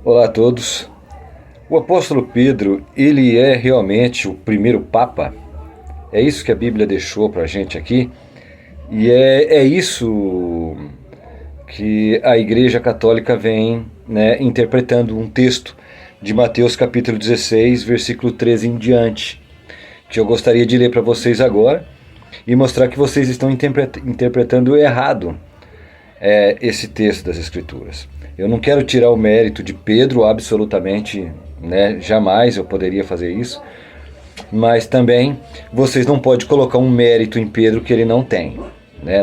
Olá a todos. O apóstolo Pedro, ele é realmente o primeiro Papa? É isso que a Bíblia deixou para a gente aqui? E é isso que a Igreja Católica vem, interpretando um texto de Mateus capítulo 16, versículo 13 em diante, que eu gostaria de ler para vocês agora e mostrar que vocês estão interpretando errado esse texto das Escrituras. Eu não quero tirar o mérito de Pedro, absolutamente, jamais eu poderia fazer isso, mas também vocês não podem colocar um mérito em Pedro que ele não tem.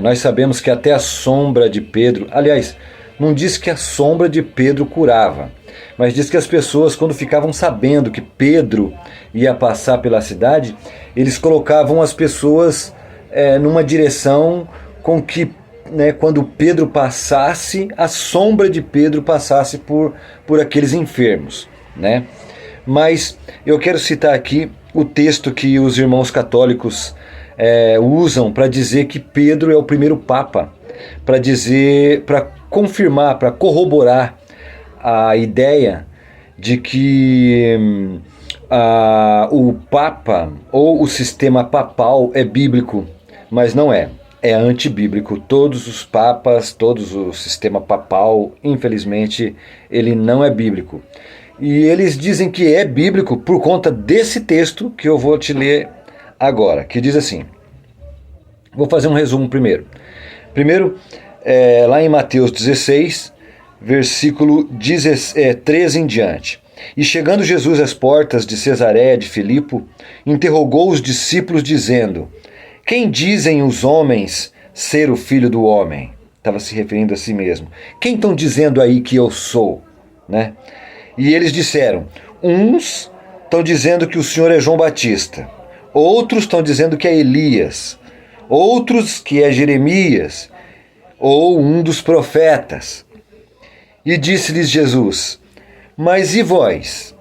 Nós sabemos que até a sombra de Pedro, aliás, não diz que a sombra de Pedro curava, mas diz que as pessoas, quando ficavam sabendo que Pedro ia passar pela cidade, eles colocavam as pessoas numa direção com que, quando Pedro passasse, a sombra de Pedro passasse por aqueles enfermos. Mas eu quero citar aqui o texto que os irmãos católicos usam para dizer que Pedro é o primeiro Papa, para confirmar, para corroborar a ideia de que o Papa ou o sistema papal é bíblico, mas não é. É antibíblico. Todos os papas, todo o sistema papal, infelizmente, ele não é bíblico. E eles dizem que é bíblico por conta desse texto que eu vou te ler agora, que diz assim. Vou fazer um resumo primeiro. Primeiro, lá em Mateus 16, versículo 13 em diante. E chegando Jesus às portas de Cesareia de Filipe, interrogou os discípulos dizendo: quem dizem os homens ser o Filho do Homem? Estava se referindo a si mesmo. Quem estão dizendo aí que eu sou? E eles disseram: uns estão dizendo que o Senhor é João Batista, outros estão dizendo que é Elias, outros que é Jeremias, ou um dos profetas. E disse-lhes Jesus: mas e vós?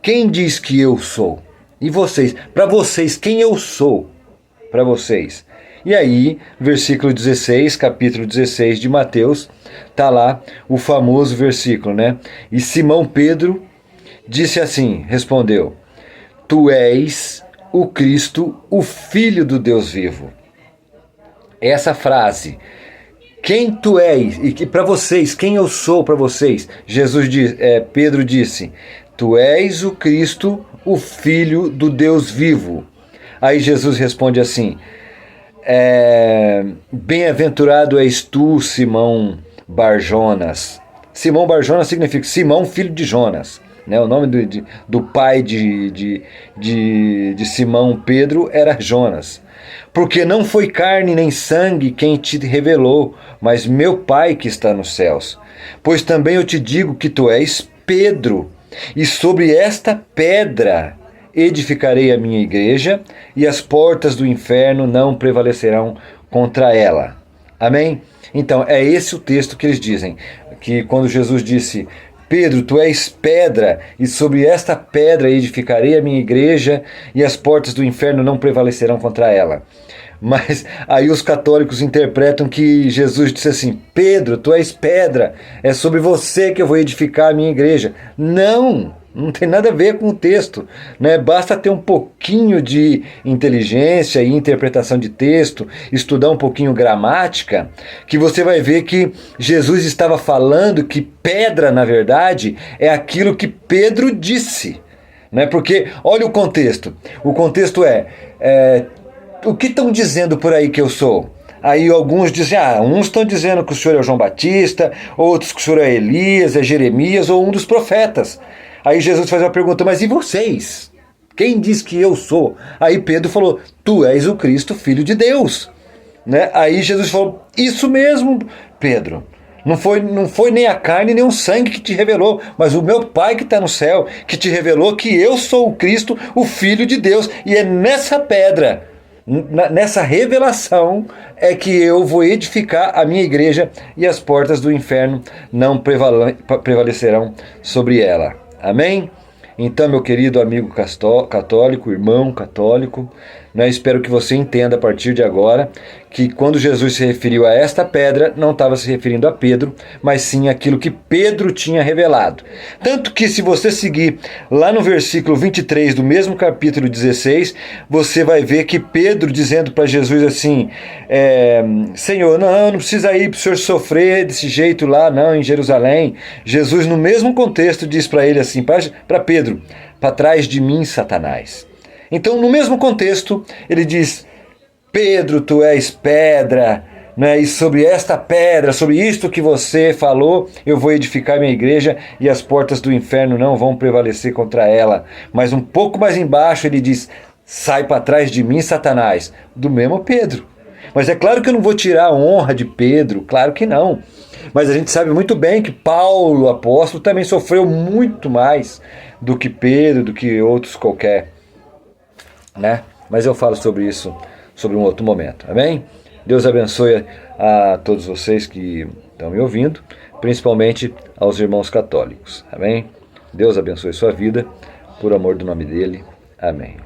Quem diz que eu sou? E vocês? Para vocês, quem eu sou? Para vocês. E aí, versículo 16, capítulo 16 de Mateus, está lá o famoso versículo, E Simão Pedro disse assim, respondeu: tu és o Cristo, o Filho do Deus vivo. Essa frase, quem tu és, e para vocês, quem eu sou para vocês, Pedro disse: tu és o Cristo, o Filho do Deus vivo. Aí Jesus responde assim: bem-aventurado és tu, Simão Barjonas. Simão Barjonas significa Simão, filho de Jonas. O nome do pai de Simão Pedro era Jonas. Porque não foi carne nem sangue quem te revelou, mas meu Pai que está nos céus. Pois também eu te digo que tu és Pedro, e sobre esta pedra edificarei a minha igreja, e as portas do inferno não prevalecerão contra ela. Amém? Então, é esse o texto que eles dizem, que quando Jesus disse: Pedro, tu és pedra, e sobre esta pedra edificarei a minha igreja, e as portas do inferno não prevalecerão contra ela. Mas aí os católicos interpretam que Jesus disse assim: Pedro, tu és pedra, é sobre você que eu vou edificar a minha igreja. Não tem nada a ver com o texto, Basta ter um pouquinho de inteligência e interpretação de texto, estudar um pouquinho gramática, que você vai ver que Jesus estava falando que pedra, na verdade, é aquilo que Pedro disse, Porque, olha o contexto. O contexto o que estão dizendo por aí que eu sou? Aí alguns dizem, uns estão dizendo que o senhor é o João Batista, outros que o senhor é Elias, é Jeremias ou um dos profetas. Aí Jesus faz uma pergunta: mas e vocês? Quem diz que eu sou? Aí Pedro falou: tu és o Cristo, Filho de Deus. Aí Jesus falou: isso mesmo, Pedro. Não foi nem a carne nem o sangue que te revelou, mas o meu Pai que está no céu, que te revelou que eu sou o Cristo, o Filho de Deus. E é nessa pedra, nessa revelação, é que eu vou edificar a minha igreja, e as portas do inferno não prevalecerão sobre ela. Amém? Então, meu querido amigo católico, irmão católico, espero que você entenda a partir de agora que quando Jesus se referiu a esta pedra, não estava se referindo a Pedro, mas sim aquilo que Pedro tinha revelado. Tanto que se você seguir lá no versículo 23 do mesmo capítulo 16, você vai ver que Pedro dizendo para Jesus assim, Senhor, não precisa ir para o Senhor sofrer desse jeito lá, não, em Jerusalém. Jesus, no mesmo contexto, diz para ele assim, para Pedro, para trás de mim, Satanás. Então, no mesmo contexto, ele diz, Pedro, tu és pedra, né? E sobre esta pedra, sobre isto que você falou, eu vou edificar minha igreja e as portas do inferno não vão prevalecer contra ela. Mas um pouco mais embaixo ele diz, sai para trás de mim, Satanás, do mesmo Pedro. Mas é claro que eu não vou tirar a honra de Pedro, claro que não. Mas a gente sabe muito bem que Paulo, o apóstolo, também sofreu muito mais do que Pedro, do que outros qualquer, né? Mas eu falo sobre isso sobre um outro momento, amém? Deus abençoe a todos vocês que estão me ouvindo, principalmente aos irmãos católicos, amém? Deus abençoe sua vida, por amor do nome dele, amém.